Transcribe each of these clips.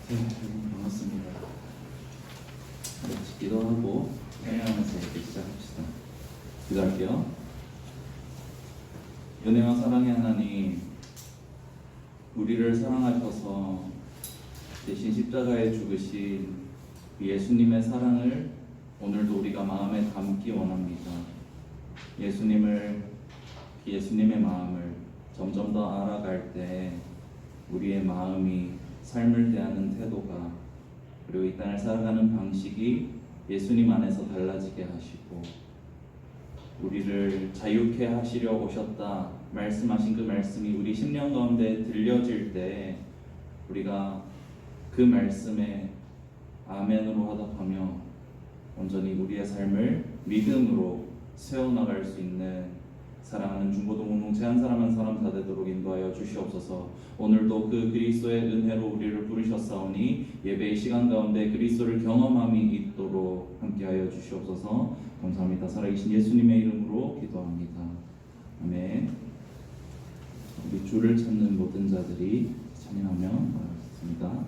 여러분 반갑습니다. 같이 기도하고 찬양하면서 이렇게 시작합시다. 기도할게요. 은혜와 사랑의 하나님, 우리를 사랑하셔서 대신 십자가에 죽으신 예수님의 사랑을 오늘도 우리가 마음에 담기 원합니다. 예수님의 마음을 점점 더 알아갈 때 우리의 마음이 삶을 대하는 태도가, 그리고 이 땅을 살아가는 방식이 예수님 안에서 달라지게 하시고 우리를 자유케 하시려 오셨다 말씀하신 그 말씀이 우리 심령 가운데 들려질 때 우리가 그 말씀에 아멘으로 화답하며 온전히 우리의 삶을 믿음으로 세워나갈 수 있는 사랑하는 중고동 공동체 한 사람 한 사람 다 되도록 인도하여 주시옵소서. 오늘도 그 그리스도의 은혜로 우리를 부르셨사오니 예배의 시간 가운데 그리스도를 경험함이 있도록 함께하여 주시옵소서. 감사합니다. 살아계신 예수님의 이름으로 기도합니다. 아멘. 우리 주를 찾는 모든 자들이 찬양하며 나가겠습니다.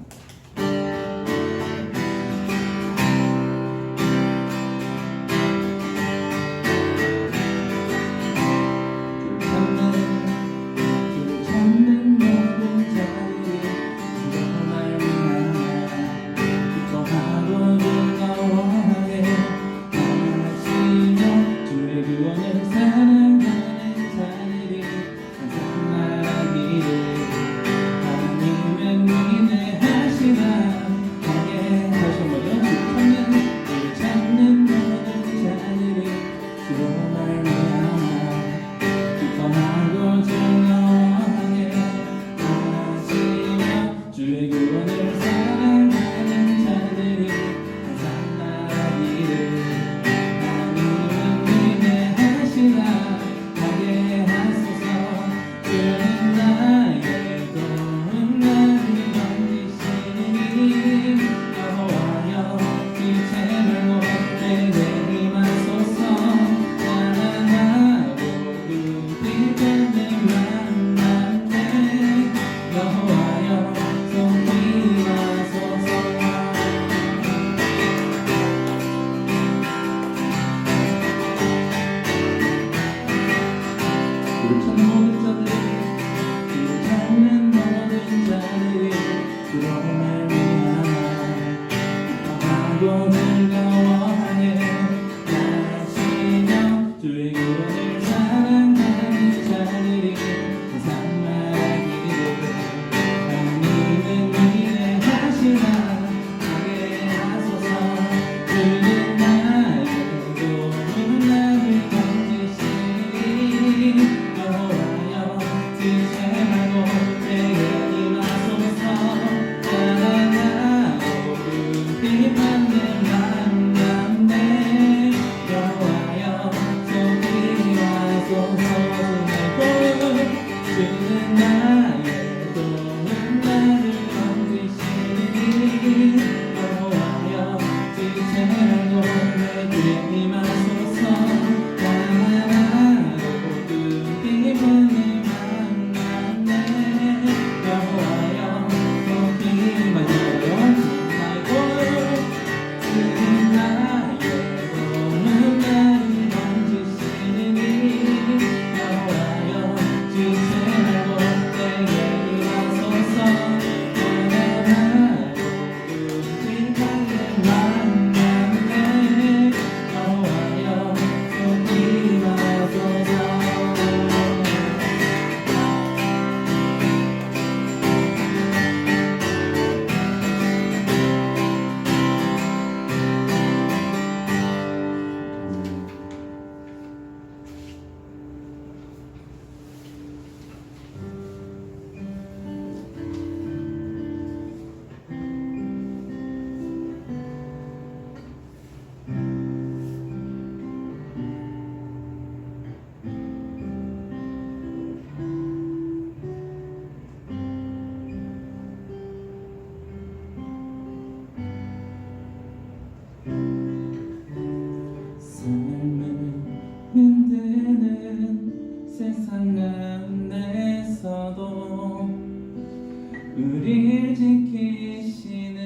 우릴 지키시는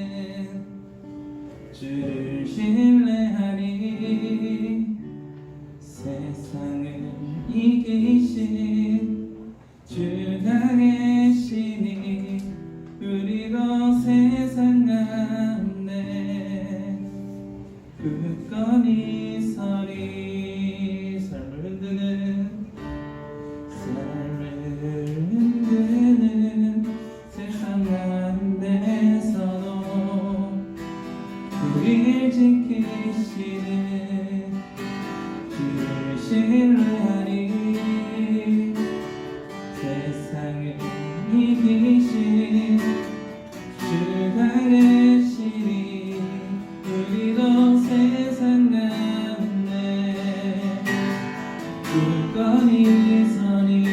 주를 신뢰하리. 세상을 이기신 주가 계시니 우리도 세상 가운데 굳건히 서리. 삶을 흔드는 세상 가운데서도 우리를 지키시는 주를 신뢰하리. 세상을 이기신 주가 계시니 우리도 세상 가운데 굳건히 서리.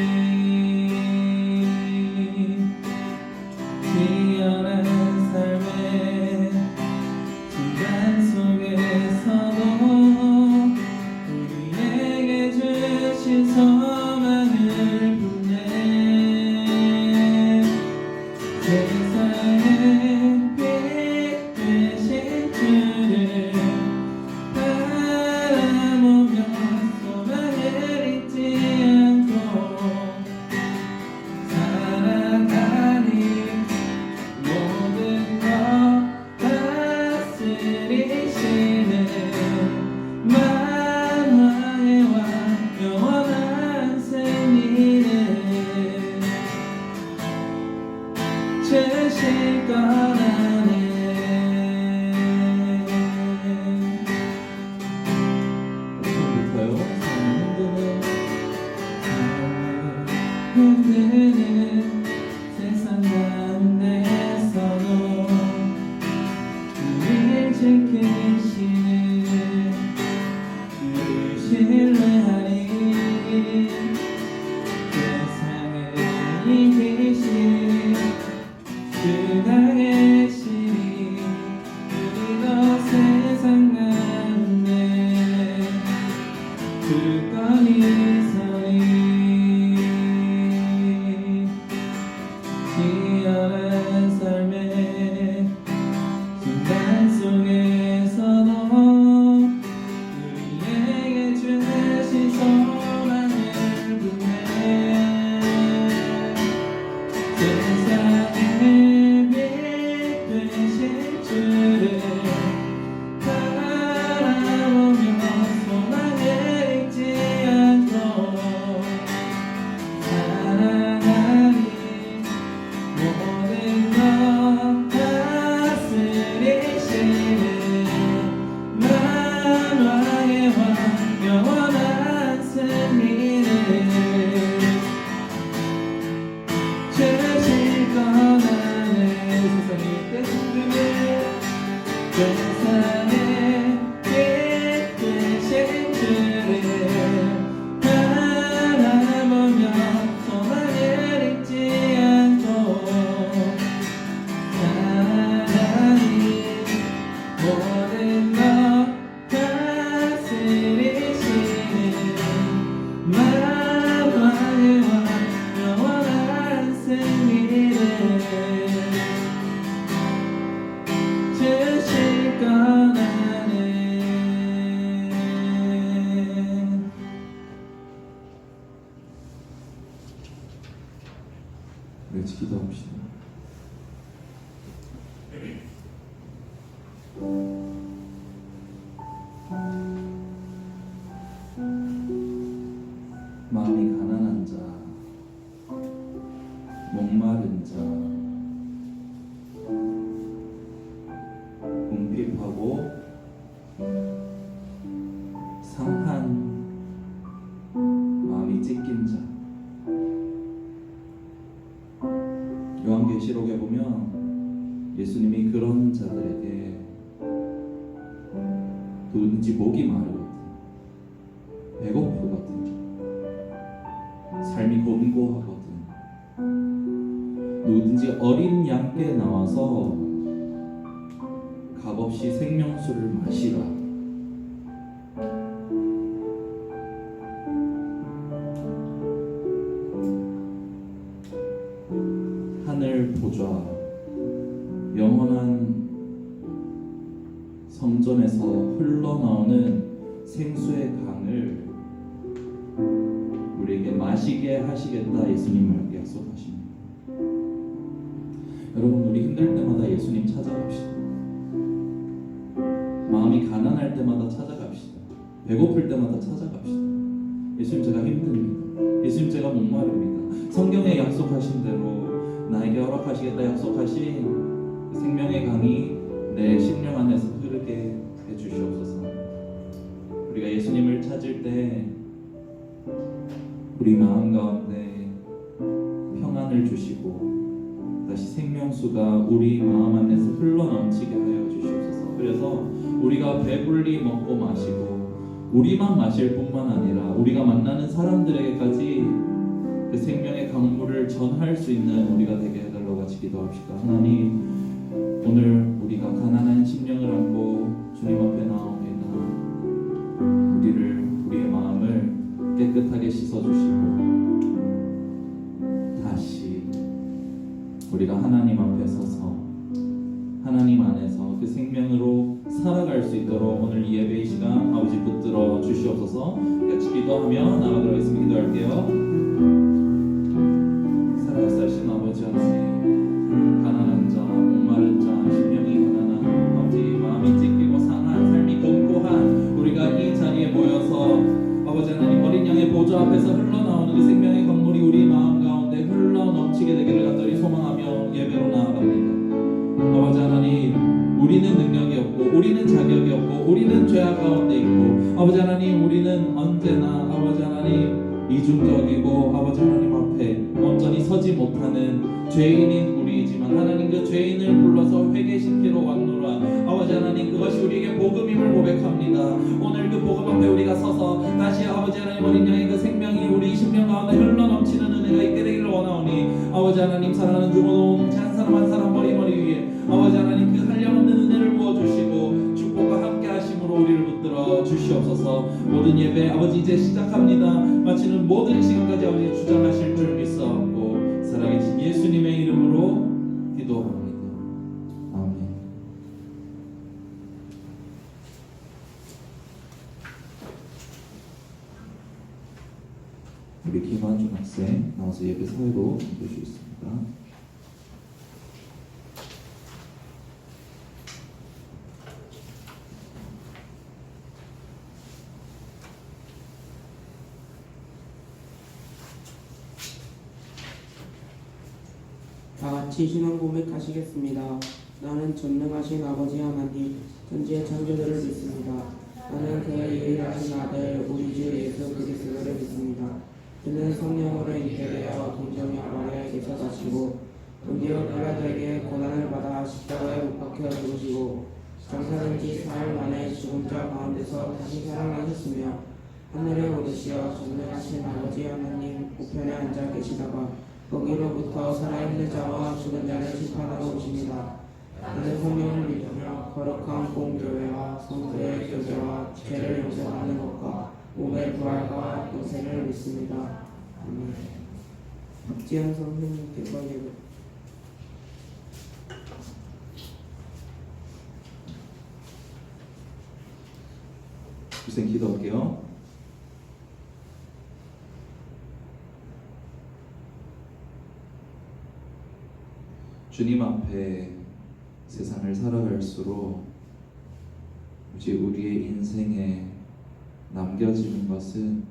뛰어난 삶의 순간 속에서도 우리에게 주신 소망을 보내. 세상의 빛 되신 주를 바라보며 소망을 잊지 않고 살아가니 모든 것 다스리시는 만왕의 왕 영원한 승리는 주실 거라네. 처음부터요. 삶을 흔드는 세상 가운데서도 우리를 지키시는 주를 신뢰하리. 세상을 이기신 주가 계시니 우리도 세상 가운데 굳건히 서리. 뛰어난 삶의 순간 속에서도 우리에게 주신 소망을 보내. 세상의 빛 되신 주를 바라보며 소망을 잊지 않고 살아가니 모든 것 다스리시는 만왕의 왕 영원한 승리는 주실 거라네. 세상의 빛 되신 주를 바라보며 소망을 잊지 않고 살아가니 모든 것 다스리시는 만왕의 왕 영원한 승리를 주실 거라네. 우리 같이 기도합시다. 마음이 가난한 자, 목마른 자, 궁핍하고 상한 마음이 찢긴 자. 요한계시록에 보면 예수님이 그런 자들에게 누군지 목이 마르거든, 배고프거든, 삶이 곤고하거든, 누구든지 어린 양께 나와서 값없이 생명수를 마시라. 하늘 보좌 영원한 성전에서 흘러나오는 생수의 강을 우리에게 마시게 하시겠다 예수님을 약속하십니다. 여러분, 우리 힘들 때마다 예수님 찾아갑시다. 마음이 가난할 때마다 찾아갑시다. 배고플 때마다 찾아갑시다. 예수님, 제가 힘듭니다. 예수님, 제가 목마릅니다. 성경에 약속하신 대로 나에게 허락하시겠다 약속하신 그 생명의 강이 내 심령 안에서 흐르게 해주시옵소서. 우리가 예수님을 찾을 때 우리 마음 가운데 평안을 주시고 다시 생명수가 우리 마음 안에서 흘러넘치게 하여 주시옵소서. 그래서 우리가 배불리 먹고 마시고 우리만 마실 뿐만 아니라 우리가 만나는 사람들에게까지 그 생명의 강물을 전할 수 있는 우리가 되게 해달라고 같이 기도합시다. 하나님, 오늘 우리가 가난한 심령을 안고 주님 앞에 나옵니다. 우리의 마음을 깨끗하게 씻어주시고 다시 우리가 하나님 앞에 서서 하나님 안에서 그 생명으로 살아갈 수 있도록 오늘 이 예배의 시간 아버지 붙들어 주시옵소서. 같이 기도하며 나가도록 하겠습니다. 기도할게요. 살아가신 아버지 하나님, 가난한 자, 목마른 자, 심령이 가난한 아버지, 마음이 찢기고 상한 삶이 공고한 우리가 이 자리에 모여서 아버지 하나님, 어린 양의 보좌 앞에서 흘러나오는 그 생명의 강물이 우리 마음 가운데 흘러넘치게 되기를 간절히 소망하며 예배로 나아갑니다. 아버지 하나님, 우리는 능력이 없고 우리는 자격이 없고 우리는 죄악 가운데 있고 아버지 하나님, 우리는 언제나 아버지 하나님 이중적이고 아버지 하나님 앞에 온전히 서지 못하는 죄인인 우리이지만 하나님, 그 죄인을 불러서 회개시키러 왔노라. 아버지 하나님, 그것이 우리에게 복음임을 고백합니다. 오늘 그 복음 앞에 우리가 서서 다시 아버지 하나님, 어린 양의 그 생명이 우리 심령 가운데 흘러넘치는 은혜가 있게 되기를 원하오니 아버지 하나님, 사랑하는 주보도 한 사람 한 사람 머리 위에 아버지 하나님, 그 한량없는 은혜를 부어주시고 축복과 함께 하심으로 우리를 붙들어 주시옵소서. 모든 예배 아버지 이제 시작합니다. 마치는 모든 시간까지 아버지 주장하실 줄 믿사옵고 살아계신 예수님의 이름으로 기도합니다. 아멘. 우리 김환준 학생 나와서 예배 사회로 옮길 수 있습니다. 다 같이 신앙 고백하시겠습니다. 나는 전능하신 아버지 하나님, 천지의 창조주를 믿습니다. 나는 그의 유일하신 아들 우리 주 예수 그리스도를 믿습니다. 그는 성령으로 잉태되어 동정녀 마리아에게서 나시고 본디오 빌라도에게 고난을 받아 십자가에 못 박혀 죽으시고 장사된 지 사흘 만에 죽은 자 가운데서 다시 살아나셨으며 하늘에 오르시어 전능하신 아버지 하나님 우편에 앉아 계시다가 거기로부터 살아있는 자와 죽은 자를 심판하러 오십니다. 나는 성령을 믿으며 거룩한 공교회와 성도의 교제와 죄를 용서하는 것과 몸의 부활과 영생을 믿습니다. 아멘. 박지현 선생님께서 예배. 우선 기도할게요. 주님 앞에 세상을 살아갈수록 이제 우리의 인생에 남겨지는 것은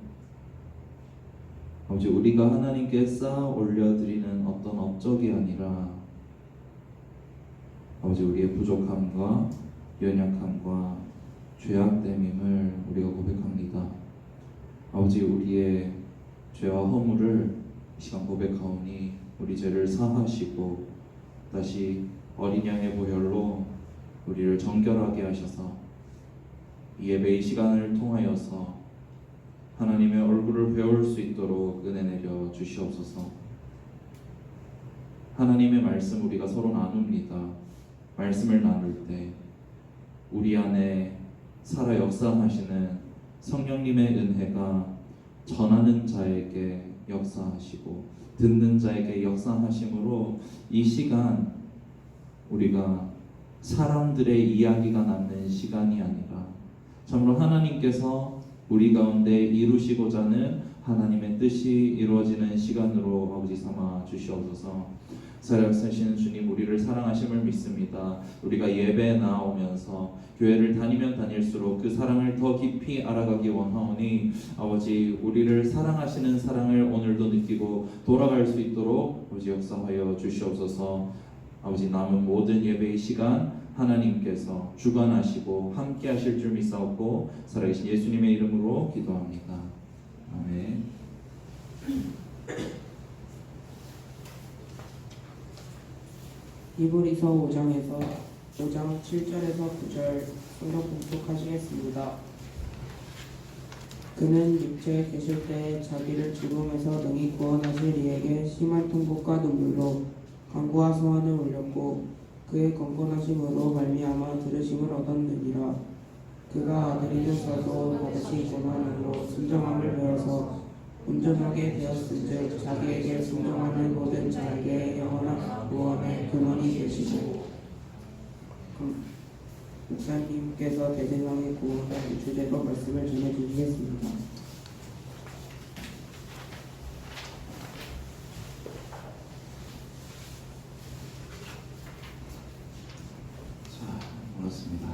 아버지, 우리가 하나님께 쌓아 올려드리는 어떤 업적이 아니라 아버지, 우리의 부족함과 연약함과 죄악됨임을 우리가 고백합니다. 아버지, 우리의 죄와 허물을 이 시간 고백하오니 우리 죄를 사하시고 다시 어린 양의 보혈로 우리를 정결하게 하셔서 이 예배의 시간을 통하여서 하나님의 얼굴을 배울 수 있도록 은혜 내려 주시옵소서. 하나님의 말씀 우리가 서로 나눕니다. 말씀을 나눌 때 우리 안에 살아 역사하시는 성령님의 은혜가 전하는 자에게 역사하시고 듣는 자에게 역사하심으로 이 시간 우리가 사람들의 이야기가 남는 시간이 아니라 참으로 하나님께서 우리 가운데 이루시고자 하는 하나님의 뜻이 이루어지는 시간으로 아버지 삼아 주시옵소서. 살아계신 주님, 우리를 사랑하심을 믿습니다. 우리가 예배에 나오면서 교회를 다니면 다닐수록 그 사랑을 더 깊이 알아가기 원하오니 아버지, 우리를 사랑하시는 사랑을 오늘도 느끼고 돌아갈 수 있도록 아버지 역사하여 주시옵소서. 아버지, 남은 모든 예배의 시간 하나님께서 주관하시고 함께 하실 줄 믿사옵고 살아계신 예수님의 이름으로 기도합니다. 아멘. 히브리서 5장 7절에서 9절 성경 봉독하시겠습니다. 그는 육체에 계실 때 자기를 죽음에서 능히 구원하실 이에게 심한 통곡과 눈물로 간구와 소원을 올렸고 그의 건건하심으로 말미암아 들으심을 얻었느니라. 그가 아들이 되어서도 버릇이 고난으로 순정함을 배워서 온전하게 되었은즉 자기에게 순종하는 모든 자에게 영원한 구원의 근원이 되시고 목사님께서 대제사장의 구원을 주제로 말씀을 전해주시겠습니다. 자, 그렇습니다.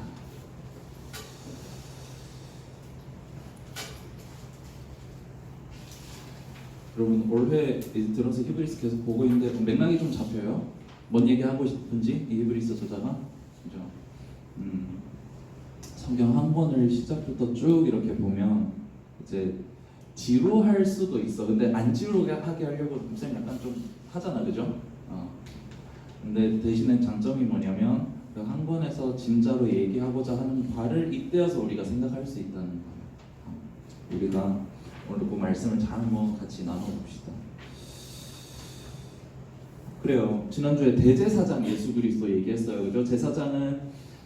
여러분, 올해 들어서 히브리서 계속 보고 있는데 맥락이 좀 잡혀요? 뭔 얘기하고 싶은지 이 히브리서 저자가, 그죠? 성경 한 권을 시작부터 쭉 이렇게 보면 이제 지루할 수도 있어. 근데 안 지루하게 하려고 쌤 약간 좀 하잖아, 그죠? 근데 대신에 장점이 뭐냐면 그 한 권에서 진짜로 얘기하고자 하는 바를 이때여서 우리가 생각할 수 있다는 거예요. 우리가 오늘 그 말씀을 잘 한번 같이 나눠봅시다. 그래요. 지난주에 대제사장 예수 그리스도 얘기했어요. 그죠? 제사장은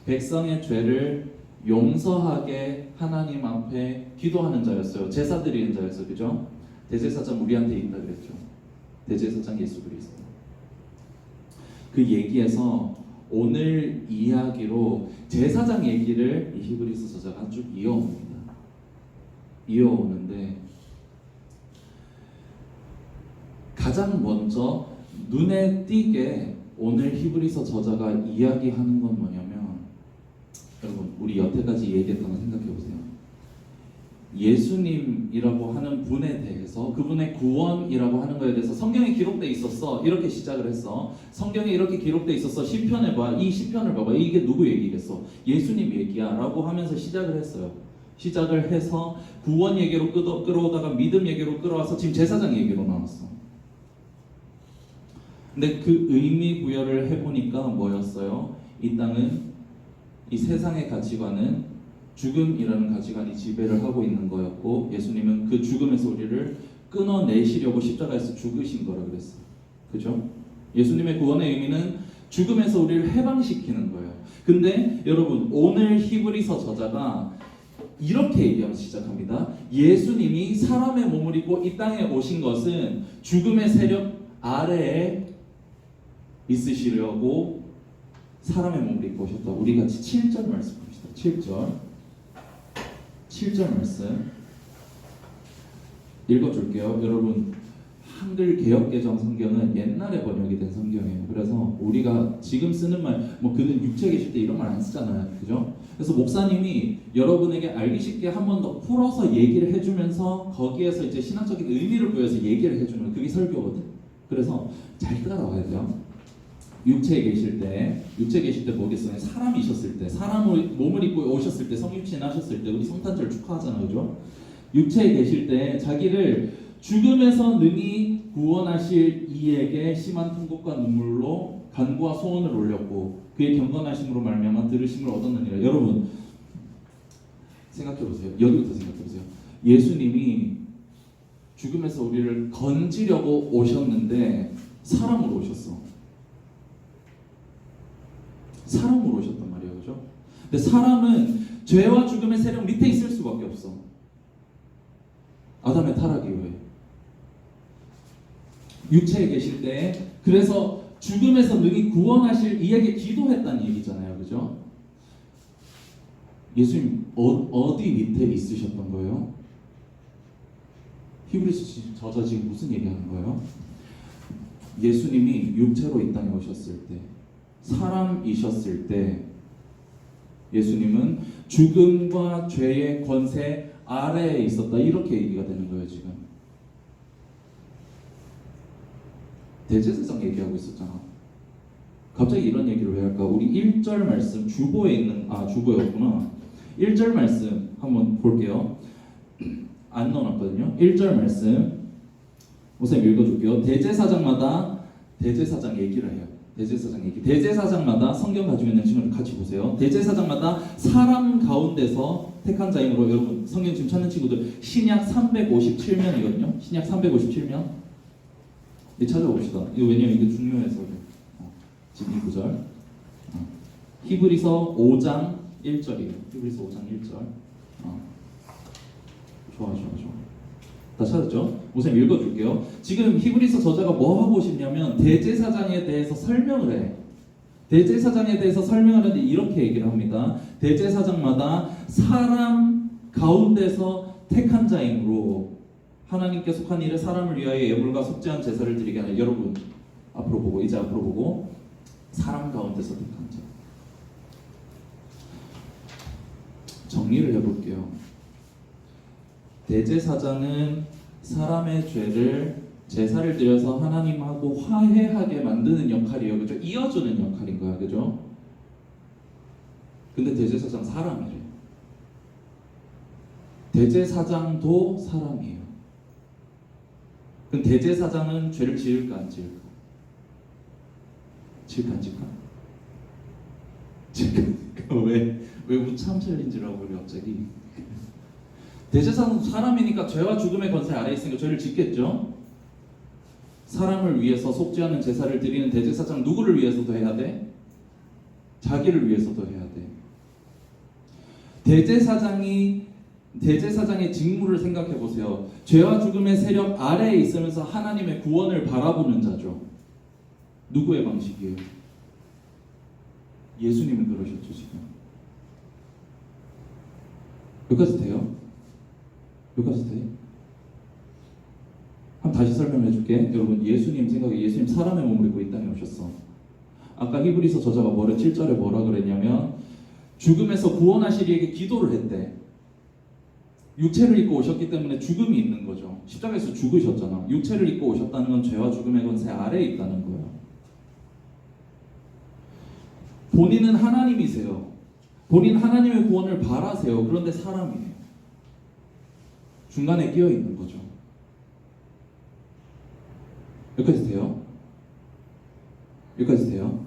백성의 죄를 용서하게 하나님 앞에 기도하는 자였어요. 제사 드리는 자였어요. 그죠? 대제사장 우리한테 있다 그랬죠. 대제사장 예수 그리스도. 그 얘기에서 오늘 이야기로 제사장 얘기를 이 히브리서 저자가 쭉 이어옵니다. 이어오는데 가장 먼저 눈에 띄게 오늘 히브리서 저자가 이야기하는 건 뭐냐면, 여러분, 우리 여태까지 얘기했던 거 생각해 보세요. 예수님이라고 하는 분에 대해서, 그분의 구원이라고 하는 거에 대해서 성경에 기록돼 있었어. 이렇게 시작을 했어. 성경에 이렇게 기록돼 있었어. 시편에 봐. 이 시편을 봐봐. 이게 누구 얘기겠어? 예수님 얘기야. 라고 하면서 시작을 했어요. 시작을 해서 구원 얘기로 끌어오다가 믿음 얘기로 끌어와서 지금 제사장 얘기로 나왔어. 근데 그 의미 부여를 해보니까 뭐였어요? 이 땅은, 이 세상의 가치관은 죽음이라는 가치관이 지배를 하고 있는 거였고, 예수님은 그 죽음에서 우리를 끊어내시려고 십자가에서 죽으신 거라 그랬어. 그죠? 예수님의 구원의 의미는 죽음에서 우리를 해방시키는 거예요. 근데 여러분, 오늘 히브리서 저자가 이렇게 얘기하면서 시작합니다. 예수님이 사람의 몸을 입고 이 땅에 오신 것은 죽음의 세력 아래에 있으시려고 사람의 몸을 입고 오셨다. 우리 같이 7절 말씀 봅시다. 7절 말씀 읽어줄게요. 여러분, 한글 개역개정 성경은 옛날에 번역이 된 성경이에요. 그래서 우리가 지금 쓰는 말, 뭐 그는 육체에 계실 때 이런 말 안 쓰잖아요. 그죠? 그래서 목사님이 여러분에게 알기 쉽게 한 번 더 풀어서 얘기를 해주면서 거기에서 이제 신학적인 의미를 보여서 얘기를 해주는, 그게 설교거든. 그래서 잘 따라와야 돼요. 육체에 계실 때 뭐겠어요? 사람이셨을 때, 사람을 몸을 입고 오셨을 때, 성육신하셨을 때, 우리 성탄절 축하하잖아요, 그죠? 육체에 계실 때 자기를 죽음에서 능히 구원하실 이에게 심한 통곡과 눈물로 간구와 소원을 올렸고 그의 경건하심으로 말미암아 들으심을 얻었느니라. 여러분, 생각해 보세요. 여기부터 생각해 보세요. 예수님이 죽음에서 우리를 건지려고 오셨는데 사람으로 오셨어. 사람으로 오셨단 말이에요, 그죠? 근데 사람은 죄와 죽음의 세력 밑에 있을 수밖에 없어. 아담의 타락 이후에 육체에 계실 때, 그래서 죽음에서 능히 구원하실 이에게 기도했다는 얘기잖아요. 그죠? 예수님 어디 밑에 있으셨던 거예요? 히브리서 저자 지금 무슨 얘기하는 거예요? 예수님이 육체로 이 땅에 오셨을 때, 사람이셨을 때 예수님은 죽음과 죄의 권세 아래에 있었다, 이렇게 얘기가 되는 거예요. 지금 대제사장 얘기하고 있었잖아. 갑자기 이런 얘기를 왜 할까? 우리 1절 말씀, 주보에 있는, 주보였구나. 1절 말씀 한번 볼게요. 안 넣어놨거든요. 1절 말씀 우선 읽어줄게요. 대제사장마다 대제사장 얘기를 해요. 대제사장 얘기. 대제사장마다, 성경 가지고 있는 친구들 같이 보세요. 대제사장마다 사람 가운데서 택한 자이므로, 여러분 성경 지금 찾는 친구들 신약 357면이거든요. 신약 357면. 찾아봅시다. 이거 왜냐면 이게 중요해서 지금 이 구절. 히브리서 5장 1절이에요. 히브리서 5장 1절. 좋아. 다 찾았죠? 우선 읽어줄게요. 지금 히브리서 저자가 뭐 하고 싶냐면 대제사장에 대해서 설명을 해. 대제사장에 대해서 설명을 하는데 이렇게 얘기를 합니다. 대제사장마다 사람 가운데서 택한 자이므로 하나님께 속한 일에 사람을 위하여 예물과 속죄한 제사를 드리게 하는, 여러분 앞으로 보고, 이제 앞으로 보고, 사람 가운데서 택한 자. 정리를 해볼게요. 대제사장은 사람의 죄를 제사를 드려서 하나님하고 화해하게 만드는 역할이에요. 그죠? 이어주는 역할인 거야. 그죠? 근데 대제사장 사람이래. 대제사장도 사람이에요. 그럼 대제사장은 죄를 지을까 안 지을까? 지을까 안 지을까? 지을까? 왜 우참 챌린지라고 그래 갑자기? 대제사장은 사람이니까 죄와 죽음의 권세 아래에 있으니까 죄를 짓겠죠? 사람을 위해서 속죄하는 제사를 드리는 대제사장, 누구를 위해서도 해야 돼? 자기를 위해서도 해야 돼. 대제사장의 직무를 생각해 보세요. 죄와 죽음의 세력 아래에 있으면서 하나님의 구원을 바라보는 자죠. 누구의 방식이에요? 예수님은 그러셨죠. 지금 여기까지 돼요? 여기까지 돼? 한번 다시 설명해 줄게. 여러분, 예수님 생각에 예수님 사람의 몸을 입고 이 땅에 오셨어. 아까 히브리서 저자가 7절에 뭐라 그랬냐면 죽음에서 구원하실 이에게 기도를 했대. 육체를 입고 오셨기 때문에 죽음이 있는 거죠. 십자가에서 죽으셨잖아. 육체를 입고 오셨다는 건 죄와 죽음의 권세 아래에 있다는 거예요. 본인은 하나님이세요. 본인 하나님의 구원을 바라세요. 그런데 사람이에요. 중간에 끼어 있는 거죠. 여기까지 돼요? 여기까지 돼요?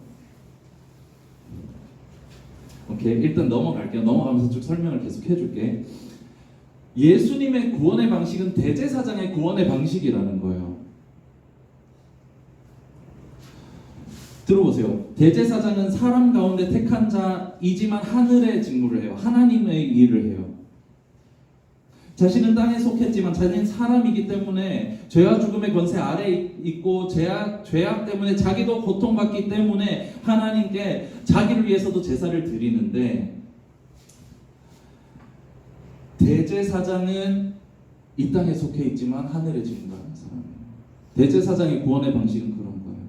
오케이, 일단 넘어갈게요. 넘어가면서 쭉 설명을 계속 해줄게. 예수님의 구원의 방식은 대제사장의 구원의 방식이라는 거예요. 들어보세요. 대제사장은 사람 가운데 택한 자이지만 하늘의 직무를 해요. 하나님의 일을 해요. 자신은 땅에 속했지만 자신은 사람이기 때문에 죄와 죽음의 권세 아래에 있고 죄악 때문에 자기도 고통받기 때문에 하나님께 자기를 위해서도 제사를 드리는데, 대제사장은 이 땅에 속해 있지만 하늘에 직무하는 사람이에요. 대제사장의 구원의 방식은 그런 거예요.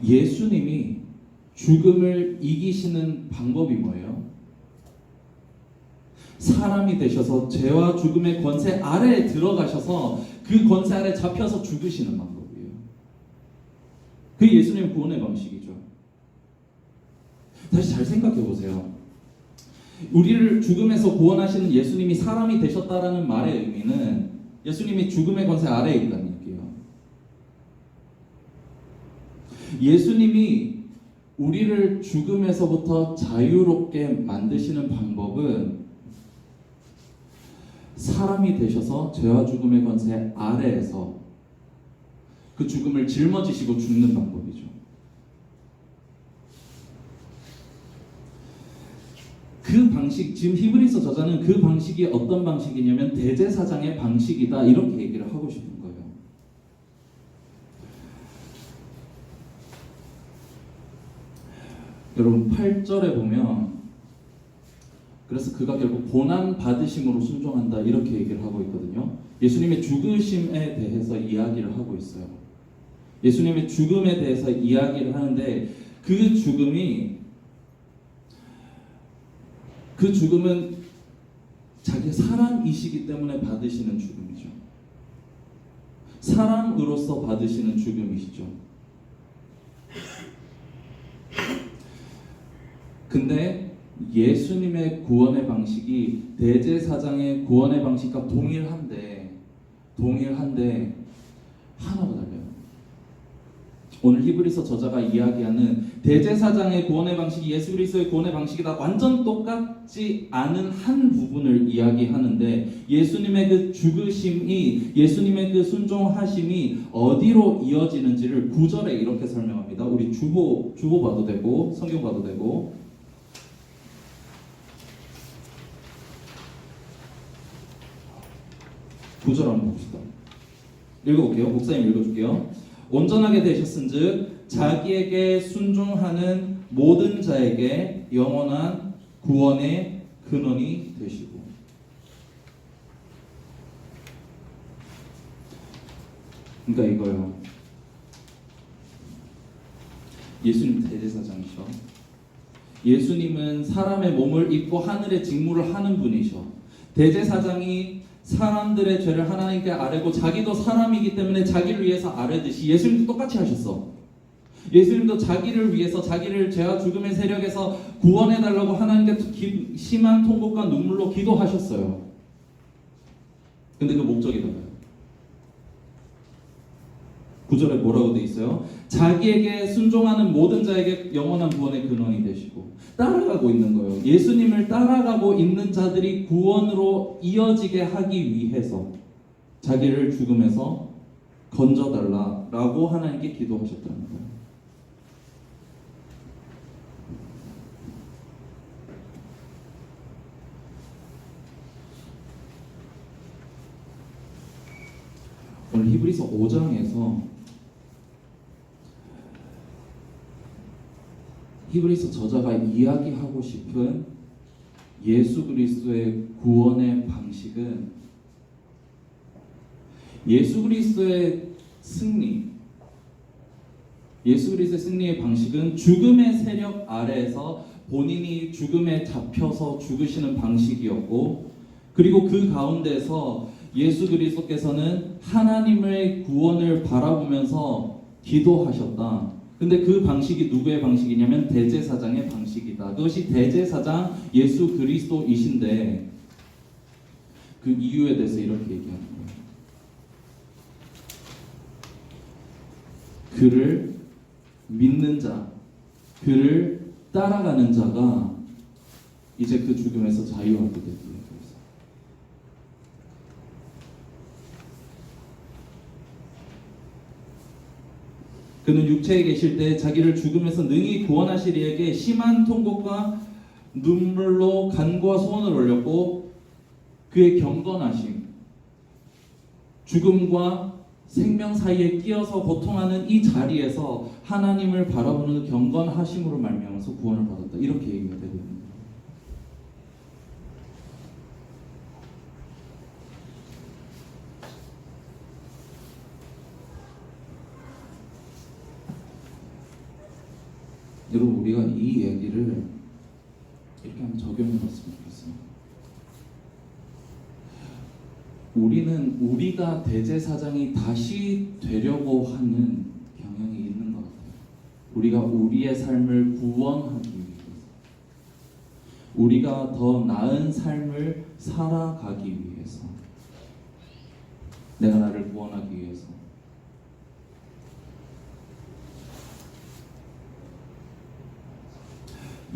예수님이 죽음을 이기시는 방법이 뭐예요? 사람이 되셔서 죄와 죽음의 권세 아래에 들어가셔서 그 권세 아래 잡혀서 죽으시는 방법이에요. 그게 예수님의 구원의 방식이죠. 다시 잘 생각해 보세요. 우리를 죽음에서 구원하시는 예수님이 사람이 되셨다라는 말의 의미는 예수님이 죽음의 권세 아래에 있다는 얘기예요. 예수님이 우리를 죽음에서부터 자유롭게 만드시는 방법은 사람이 되셔서 죄와 죽음의 권세 아래에서 그 죽음을 짊어지시고 죽는 방법이죠. 그 방식, 지금 히브리서 저자는 그 방식이 어떤 방식이냐면 대제사장의 방식이다 이렇게 얘기를 하고 싶은 거예요. 여러분 8절에 보면 그래서 그가 결국 고난 받으심으로 순종한다 이렇게 얘기를 하고 있거든요. 예수님의 죽으심에 대해서 이야기를 하고 있어요. 예수님의 죽음에 대해서 이야기를 하는데 그 죽음은 자기 사람이시기 때문에 받으시는 죽음이죠. 사람으로서 받으시는 죽음이시죠. 근데 예수님의 구원의 방식이 대제사장의 구원의 방식과 동일한데 하나가 달라요. 오늘 히브리서 저자가 이야기하는 대제사장의 구원의 방식이 예수 그리스도의 구원의 방식이다 완전 똑같지 않은 한 부분을 이야기하는데 예수님의 그 죽으심이 예수님의 그 순종하심이 어디로 이어지는지를 9절에 이렇게 설명합니다. 우리 주보 봐도 되고 성경 봐도 되고 9절 한번 봅시다. 읽어볼게요. 목사님 읽어줄게요. 온전하게 되셨은즉 자기에게 순종하는 모든 자에게 영원한 구원의 근원이 되시고. 그러니까 이거요. 예수님 대제사장이셔. 예수님은 사람의 몸을 입고 하늘의 직무를 하는 분이셔. 대제사장이 사람들의 죄를 하나님께 아뢰고 자기도 사람이기 때문에 자기를 위해서 아뢰듯이 예수님도 똑같이 하셨어. 예수님도 자기를 위해서 자기를 죄와 죽음의 세력에서 구원해달라고 하나님께 심한 통곡과 눈물로 기도하셨어요. 근데 그 목적이 달라요. 9절에 뭐라고 돼 있어요? 자기에게 순종하는 모든 자에게 영원한 구원의 근원이 되시고. 따라가고 있는 거예요. 예수님을 따라가고 있는 자들이 구원으로 이어지게 하기 위해서 자기를 죽음에서 건져달라라고 하나님께 기도하셨다는 거예요. 오늘 히브리서 5장에서 히브리서 저자가 이야기하고 싶은 예수 그리스도의 구원의 방식은 예수 그리스도의 승리의 방식은 죽음의 세력 아래에서 본인이 죽음에 잡혀서 죽으시는 방식이었고, 그리고 그 가운데서 예수 그리스도께서는 하나님의 구원을 바라보면서 기도하셨다. 근데 그 방식이 누구의 방식이냐면 대제사장의 방식이다. 그것이 대제사장 예수 그리스도이신데 그 이유에 대해서 이렇게 얘기하는 거예요. 그를 믿는 자, 그를 따라가는 자가 이제 그 죽음에서 자유하게 되고 그는 육체에 계실 때 자기를 죽음에서 능히 구원하실 이에게 심한 통곡과 눈물로 간구와 소원을 올렸고 그의 경건하심, 죽음과 생명 사이에 끼어서 고통하는 이 자리에서 하나님을 바라보는 경건하심으로 말미암아서 구원을 받았다. 이렇게 얘기가 되고 있는 거예요. 여러분, 우리가 이 얘기를 이렇게 한번 적용해 봤으면 좋겠어요. 우리는 우리가 대제사장이 다시 되려고 하는 경향이 있는 것 같아요. 우리가 우리의 삶을 구원하기 위해서, 우리가 더 나은 삶을 살아가기 위해서, 내가 나를 구원하기 위해서.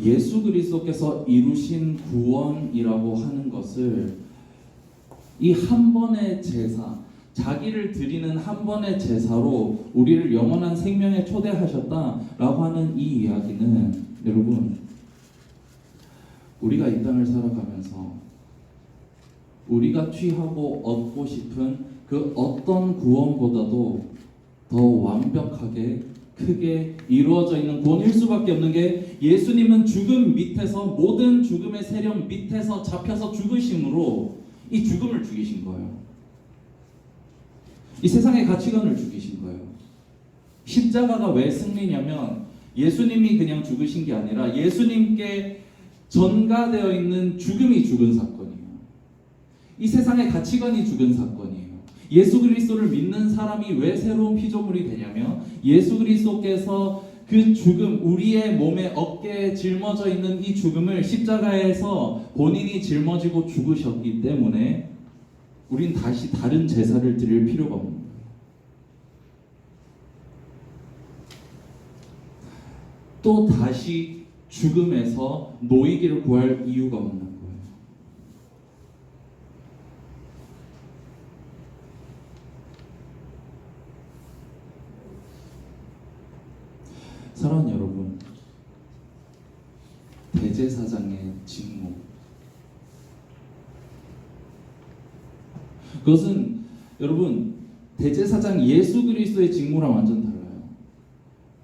예수 그리스도께서 이루신 구원이라고 하는 것을 이 한 번의 제사, 자기를 드리는 한 번의 제사로 우리를 영원한 생명에 초대하셨다라고 하는 이 이야기는 여러분 우리가 이 땅을 살아가면서 우리가 취하고 얻고 싶은 그 어떤 구원보다도 더 완벽하게 크게 이루어져 있는 구원일 수밖에 없는 게 예수님은 죽음 밑에서 모든 죽음의 세력 밑에서 잡혀서 죽으심으로 이 죽음을 죽이신 거예요. 이 세상의 가치관을 죽이신 거예요. 십자가가 왜 승리냐면 예수님이 그냥 죽으신 게 아니라 예수님께 전가되어 있는 죽음이 죽은 사건이에요. 이 세상의 가치관이 죽은 사건이에요. 예수 그리스도를 믿는 사람이 왜 새로운 피조물이 되냐면 예수 그리스도께서 그 죽음, 우리의 몸에 어깨에 짊어져 있는 이 죽음을 십자가에서 본인이 짊어지고 죽으셨기 때문에 우린 다시 다른 제사를 드릴 필요가 없는 거예요. 또 다시 죽음에서 노이기를 구할 이유가 없는 거예요. 사랑하는 여러분, 대제사장의 직무, 그것은 여러분 대제사장 예수 그리스도의 직무랑 완전 달라요.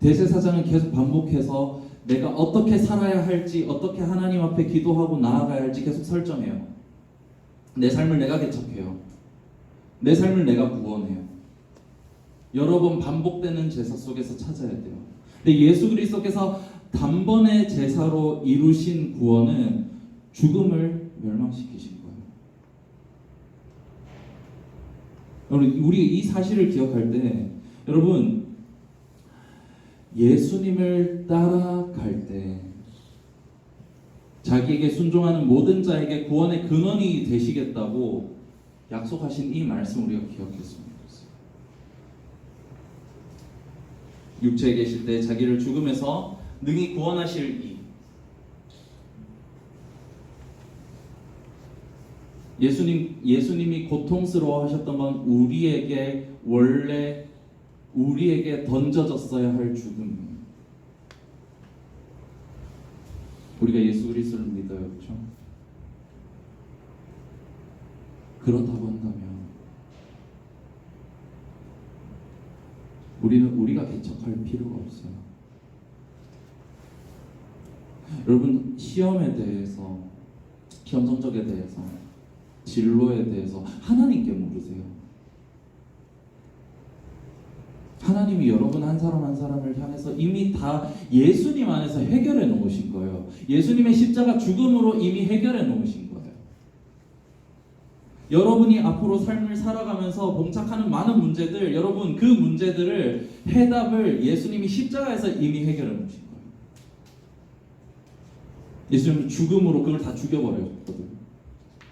대제사장은 계속 반복해서 내가 어떻게 살아야 할지, 어떻게 하나님 앞에 기도하고 나아가야 할지 계속 설정해요. 내 삶을 내가 개척해요. 내 삶을 내가 구원해요. 여러 번 반복되는 제사 속에서 찾아야 돼요. 근데 예수 그리스도께서 단번의 제사로 이루신 구원은 죽음을 멸망시키신 거예요. 여러분, 우리 이 사실을 기억할 때 여러분 예수님을 따라갈 때 자기에게 순종하는 모든 자에게 구원의 근원이 되시겠다고 약속하신 이 말씀 우리가 기억했으면 좋겠어요. 육체에 계실 때 자기를 죽음에서 능히 구원하실 이 예수님이 고통스러워 하셨던 건 우리에게 던져졌어야 할 죽음이에요. 우리가 예수 그리스도를 믿어요, 그렇죠? 그렇다고 한다면 우리가 개척할 필요가 없어요. 여러분, 시험에 대해서, 시험 성적에 대해서, 진로에 대해서 하나님께 물으세요. 하나님이 여러분 한 사람 한 사람을 향해서 이미 다 예수님 안에서 해결해 놓으신 거예요. 예수님의 십자가 죽음으로 이미 해결해 놓으신 거예요. 여러분이 앞으로 삶을 살아가면서 봉착하는 많은 문제들, 여러분 그 문제들을 해답을 예수님이 십자가에서 이미 해결해 놓으신 거예요. 예수님은 죽음으로 그걸 다 죽여버렸거든요.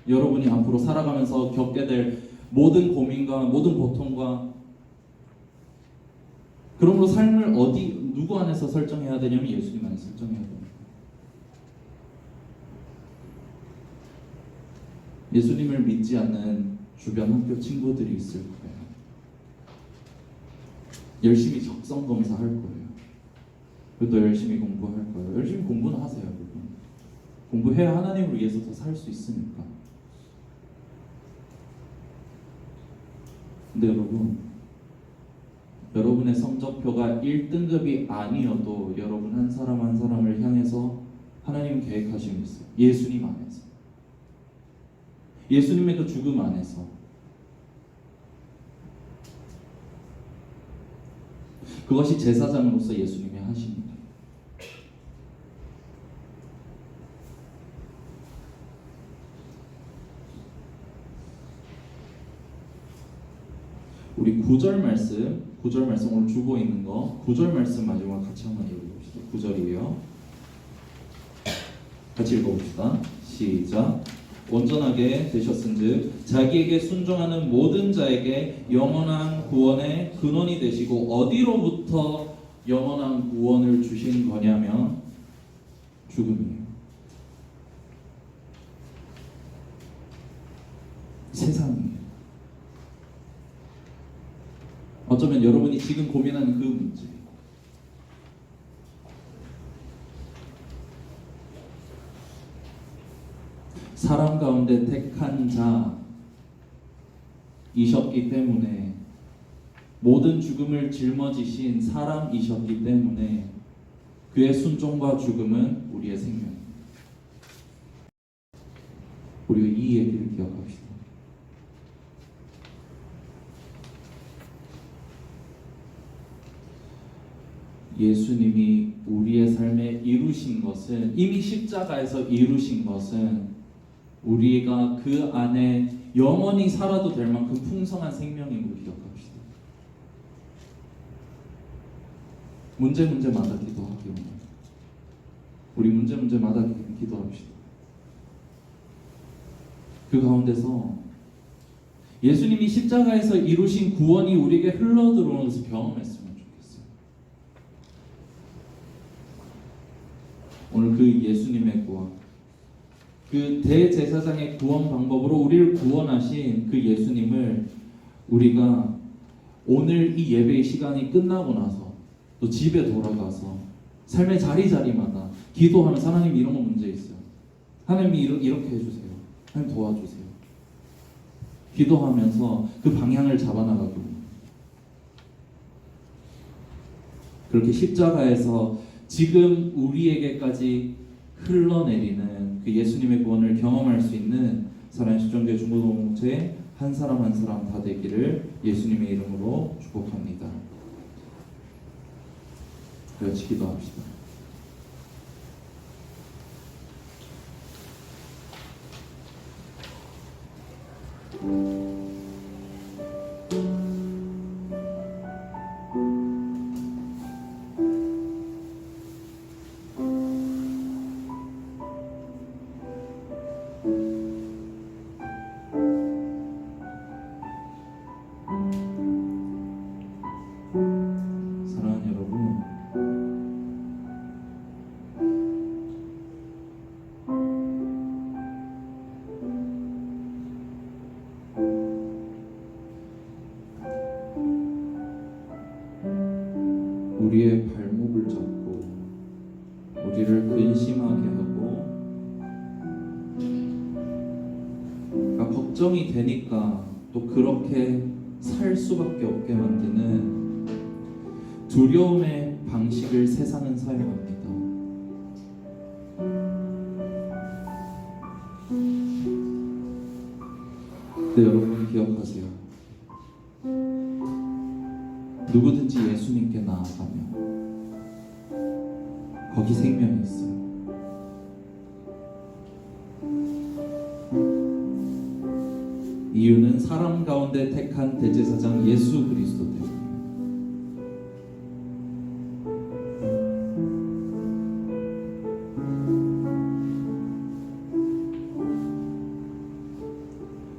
여러분이 앞으로 살아가면서 겪게 될 모든 고민과 모든 고통과 그러므로 삶을 누구 안에서 설정해야 되냐면 예수님 안에서 설정해야 됩니다. 예수님을 믿지 않는 주변 학교 친구들이 있을 거예요. 열심히 적성 검사할 거예요. 그리고 또 열심히 공부할 거예요. 열심히 공부는 하세요, 여러분. 공부해야 하나님을 위해서 더 살 수 있으니까. 근데 여러분의 성적표가 1등급이 아니어도 여러분 한 사람 한 사람을 향해서 하나님 계획하심이 있어요. 예수님 안에서. 예수님의 그 죽음 안에서. 그것이 제사장으로서 예수님이 하십니다. 우리 9절 말씀 오늘 주고 있는 거 9절 말씀 마지막 같이 한번 읽어봅시다. 9절이에요. 같이 읽어봅시다. 시작. 온전하게 되셨은즉 자기에게 순종하는 모든 자에게 영원한 구원의 근원이 되시고, 어디로부터 영원한 구원을 주신 거냐면 죽음이에요. 세상이에요. 어쩌면 여러분이 지금 고민하는 그 문제, 사람 가운데 택한 자이셨기 때문에, 모든 죽음을 짊어지신 사람이셨기 때문에 그의 순종과 죽음은 우리의 생명입니다. 우리가 이 얘기를 기억합시다. 예수님이 우리의 삶에 이루신 것은, 이미 십자가에서 이루신 것은 우리가 그 안에 영원히 살아도 될 만큼 풍성한 생명임을 기억합시다. 문제마다 기도하기로, 우리 문제마다 기도합시다. 그 가운데서 예수님이 십자가에서 이루신 구원이 우리에게 흘러들어오는 것을 경험했으면 좋겠어요. 오늘 그 예수님의 구원, 그 대제사장의 구원 방법으로 우리를 구원하신 그 예수님을 우리가 오늘 이 예배의 시간이 끝나고 나서 또 집에 돌아가서 삶의 자리마다 기도하면서, 하나님 이런 거 문제 있어요, 하나님 이렇게 해주세요, 하나님 도와주세요, 기도하면서 그 방향을 잡아나가기로, 그렇게 십자가에서 지금 우리에게까지 흘러내리는 그 예수님의 구원을 경험할 수 있는 사랑의 십정교회 중보동체 한 사람 한 사람 다 되기를 예수님의 이름으로 축복합니다. 같이 기도합시다. 사랑하는 여러분, 우리의 발목을 잡고 우리를 근심하게 하고, 그러니까 걱정이 되니까 또 그렇게 살 수밖에 없게 만드는 두려움의 방식을 세상은 사용합니다. 네, 여러분 기억하세요. 누구든지 예수님께 나아가면 거기 생명이 있어요. 이유는 사람 가운데 택한 대제사장 예수 그리스도 때문에.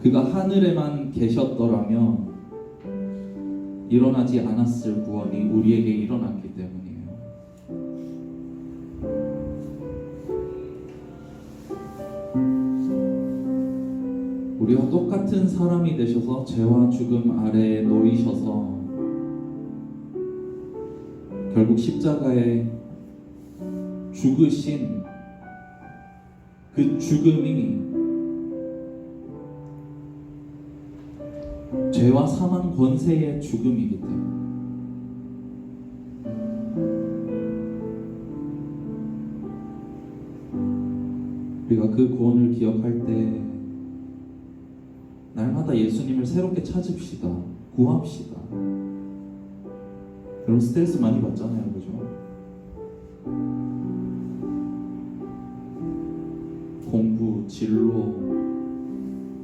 그가 하늘에만 계셨더라면 일어나지 않았을 구원이 우리에게 일어났기 때문이에요. 우리와 똑같은 사람이 되셔서 죄와 죽음 아래에 놓이셔서 결국 십자가에 죽으신 그 죽음이 죄와 사망 권세의 죽음이기 때문에 우리가 그 구원을 기억할 때 날마다 예수님을 새롭게 찾읍시다. 구합시다. 여러분 스트레스 많이 받잖아요, 그죠? 공부, 진로,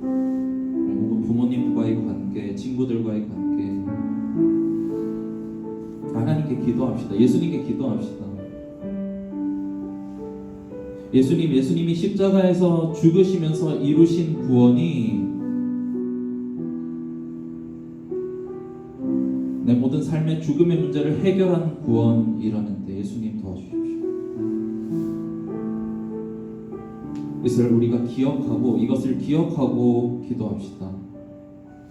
혹은 부모님과의 관계, 친구들과의 관계, 하나님께 기도합시다. 예수님께 기도합시다. 예수님이 십자가에서 죽으시면서 이루신 구원이 내 모든 삶의 죽음의 문제를 해결하는 구원이라는데 예수님 도와주십시오. 이것을 우리가 이것을 기억하고 기도합시다.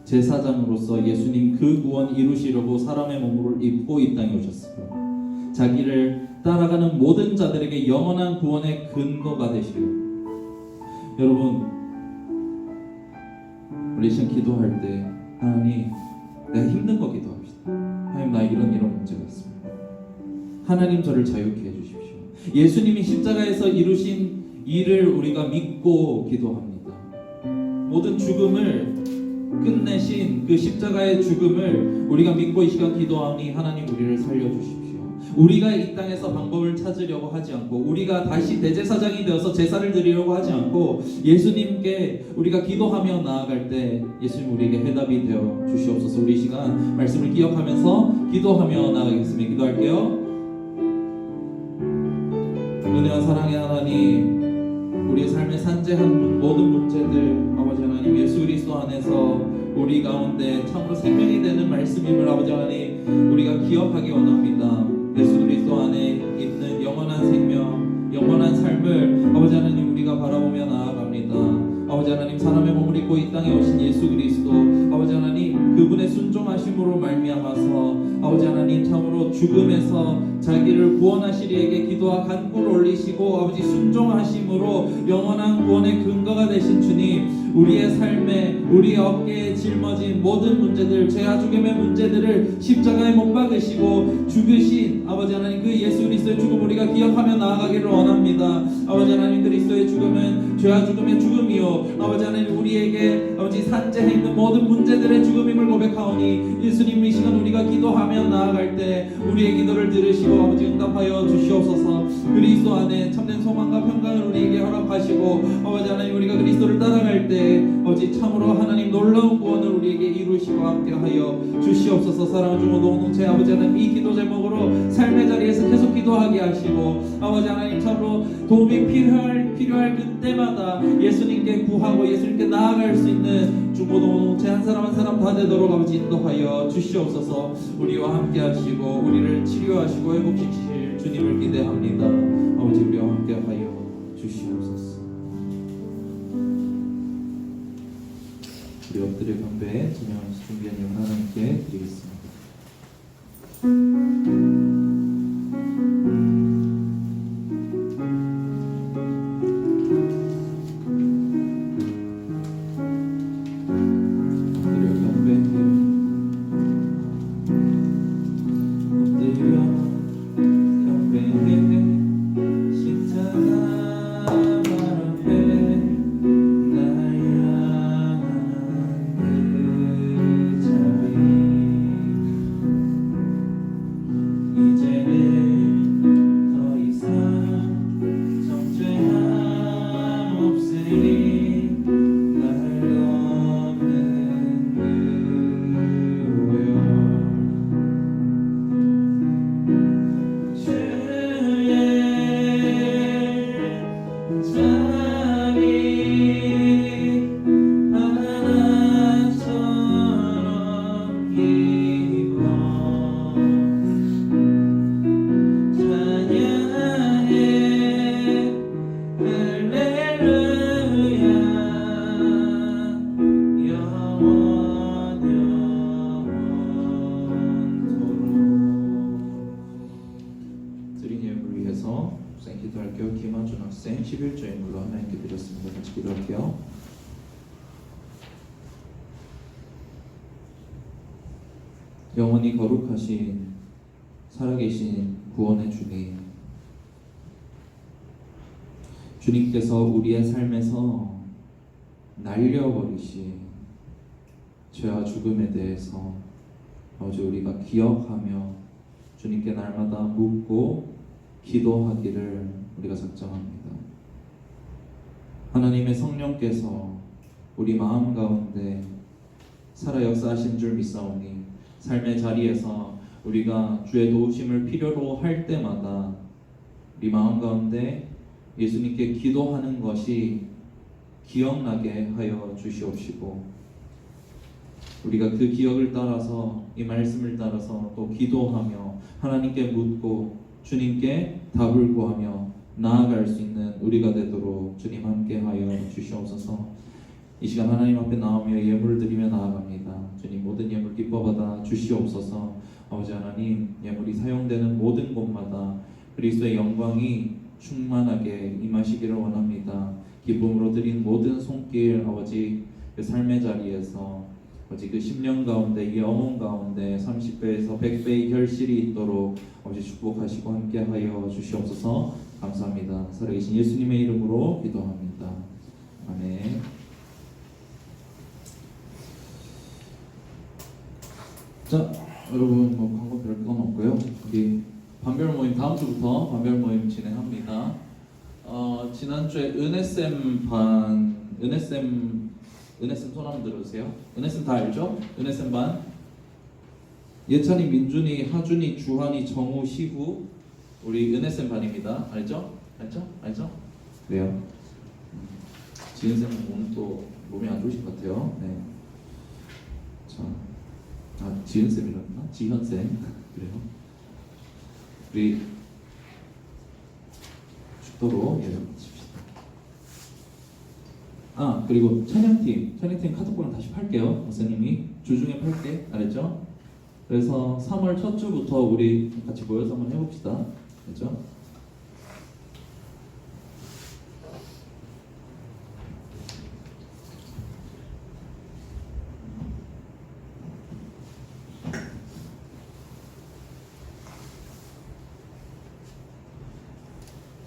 제사장으로서 예수님 그 구원 이루시려고 사람의 몸을 입고 이 땅에 오셨어요. 자기를 따라가는 모든 자들에게 영원한 구원의 근거가 되시려. 여러분, 우리 지금 기도할 때 하나님 내가 힘든 거 기도합시다. 하나님 나 이런 문제가 있습니다. 하나님 저를 자유케 해주십시오. 예수님이 십자가에서 이루신 일을 우리가 믿고 기도합니다. 모든 죽음을 끝내신 그 십자가의 죽음을 우리가 믿고 이 시간 기도하니 하나님 우리를 살려주십시오. 우리가 이 땅에서 방법을 찾으려고 하지 않고 우리가 다시 대제사장이 되어서 제사를 드리려고 하지 않고 예수님께 우리가 기도하며 나아갈 때 예수님 우리에게 해답이 되어 주시옵소서. 우리 이 시간 말씀을 기억하면서 기도하며 나아가겠습니다. 기도할게요. 은혜와 사랑의 하나님, 우리의 삶에 산재한 모든 문제들 아버지 하나님 예수 그리스도 안에서 우리 가운데 참으로 생명이 되는 말씀임을 아버지 하나님 우리가 기억하기 원합니다. 예수 그리스도 안에 있는 영원한 생명, 영원한 삶을 아버지 하나님 우리가 바라보며 나아갑니다. 아버지 하나님 사람의 몸을 입고 이 땅에 오신 예수 그리스도 아버지 하나님 그분의 순종하심으로 말미암아서 아버지 하나님 참으로 죽음에서 자기를 구원하시리에게 기도와 간구를 올리시고 아버지 순종하심으로 영원한 구원의 근거가 되신 주님, 우리의 삶에 우리의 어깨에 짊어진 모든 문제들, 죄와 죽음의 문제들을 십자가에 못 박으시고 죽으신 아버지 하나님 그 예수 그리스도의 죽음 우리가 기억하며 나아가기를 원합니다. 아버지 하나님 그리스도의 죽음은 죄와 죽음의 죽음이요 아버지 하나님 우리에게 아버지 산재해 있는 모든 문제들의 죽음임을 고백하오니 예수님 이 시간 우리가 기도하며 나아갈 때 우리의 기도를 들으시고 아버지 응답하여 주시옵소서. 그리스도 안에 참된 소망과 평강을 우리에게 허락하시고 아버지 하나님 우리가 그리스도를 따라갈 때 아버지 참으로 하나님 놀라운 구원을 우리에게 이루시고 함께하여 주시옵소서. 사랑하는 주모 공동체 아버지 하나님 이 기도 제목으로 삶의 자리에서 계속 기도하게 하시고 아버지 하나님 참으로 도움이 필요할 그때마다 예수님께 구하고 예수님께 나아갈 수 있는 주모 공동체 한 사람 한 사람 다 되도록 아버지 인도하여 주시옵소서. 우리와 함께 하시고 우리를 치료하시고 회복시키실 주님을 기대합니다. 아버지 우리와 함께 하여 주시옵소서. 우리 엎드려 경배에 찬양하면서 준비한 예물 하나님께 드리겠습니다. 기도할게요. 김한준 학생 11조의 물로 하나님께 드렸습니다. 같이 기도할게요. 영원히 거룩하신 살아계신 구원의 주님, 주님께서 우리의 삶에서 날려버리신 죄와 죽음에 대해서 아버지 우리가 기억하며 주님께 날마다 묻고 기도하기를 우리가 작정합니다. 하나님의 성령께서 우리 마음 가운데 살아 역사하신 줄 믿사오니 삶의 자리에서 우리가 주의 도우심을 필요로 할 때마다 우리 마음 가운데 예수님께 기도하는 것이 기억나게 하여 주시옵시고 우리가 그 기억을 따라서 이 말씀을 따라서 또 기도하며 하나님께 묻고 주님께 답을 구하며 나아갈 수 있는 우리가 되도록 주님 함께 하여 주시옵소서. 이 시간 하나님 앞에 나오며 예물을 드리며 나아갑니다. 주님 모든 예물 기뻐 받아 주시옵소서. 아버지 하나님 예물이 사용되는 모든 곳마다 그리스도의 영광이 충만하게 임하시기를 원합니다. 기쁨으로 드린 모든 손길 아버지 그 삶의 자리에서 아버지 그 10년 가운데 영혼 가운데 30배에서 100배의 결실이 있도록 아버지 축복하시고 함께하여 주시옵소서. 감사합니다. 살아계신 예수님의 이름으로 기도합니다. 아멘. 자, 여러분 뭐 광고 별 건 없고요. 우리 반별 모임 다음 주부터 반별 모임 진행합니다. 지난주에 은혜쌤 손 한번 들어주세요. 은혜쌤 다 알죠? 은혜쌤 반 예찬이, 민준이, 하준이, 주한이, 정우, 시구 우리 은혜쌤 반입니다. 알죠? 그래요. 지은쌤은 오늘 또 몸이 안 좋으신 것 같아요. 네. 자, 지은쌤이라나? 지현쌤 그래요. 우리 죽도록 예정하십시다. 그리고 찬양팀 카톡방을 다시 팔게요. 목사님이 주중에 팔게 알았죠? 그래서 3월 첫 주부터 우리 같이 모여서 한번 해봅시다. 알죠?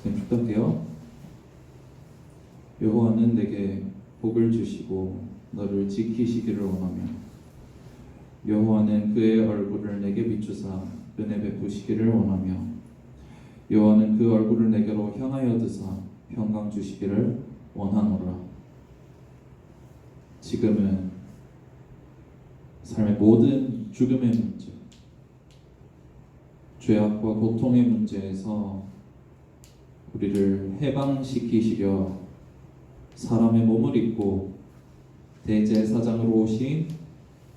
축도할게요. 여호와는 내게 복을 주시고 너를 지키시기를 원하며 여호와는 그의 얼굴을 내게 비추사 은혜 베푸시기를 원하며 여호와는 그 얼굴을 내게로 향하여 드사 평강 주시기를 원하노라. 지금은 삶의 모든 죽음의 문제, 죄악과 고통의 문제에서 우리를 해방시키시려 사람의 몸을 입고 대제사장으로 오신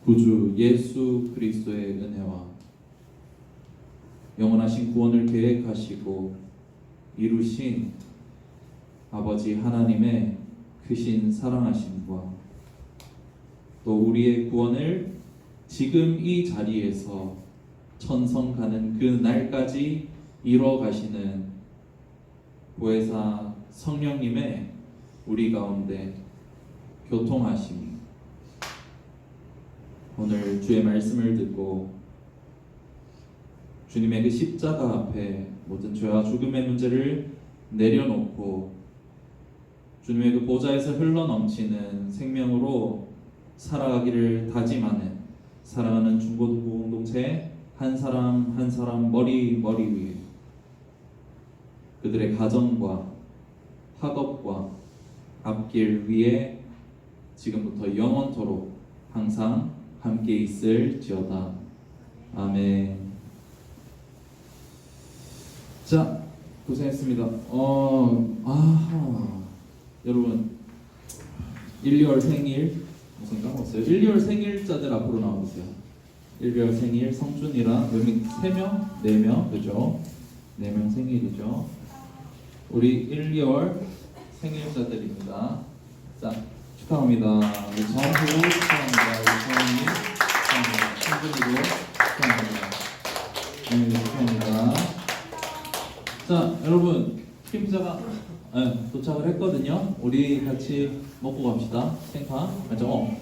구주 예수 그리스도의 은혜와 영원하신 구원을 계획하시고 이루신 아버지 하나님의 크신 사랑하심과 또 우리의 구원을 지금 이 자리에서 천성 가는 그 날까지 이루어 가시는 보혜사 성령님의 우리 가운데 교통하심이 오늘 주의 말씀을 듣고 주님의 그 십자가 앞에 모든 죄와 죽음의 문제를 내려놓고 주님의 그 보좌에서 흘러넘치는 생명으로 살아가기를 다짐하는 사랑하는 중고등부 공동체 한 사람 한 사람 머리 위에 그들의 가정과 학업과 앞길 위에 지금부터 영원토록 항상 함께 있을지어다. 아멘. 자, 고생했습니다. 여러분 1, 2월 생일 무슨 까먹었어요? 1, 2월 생일자들 앞으로 나와보세요. 1, 2월 생일 성준이랑 여기 3명? 4명 그죠? 4명 생일이죠. 우리 1, 2월 생일자들입니다. 자, 축하합니다. 우리 정수 축하합니다. 우리 정훈이 축하합니다. 성준이도 축하합니다. 축하합니다. 자, 여러분 팀자가 도착을 했거든요. 우리 같이 먹고 갑시다. 생파 맞죠?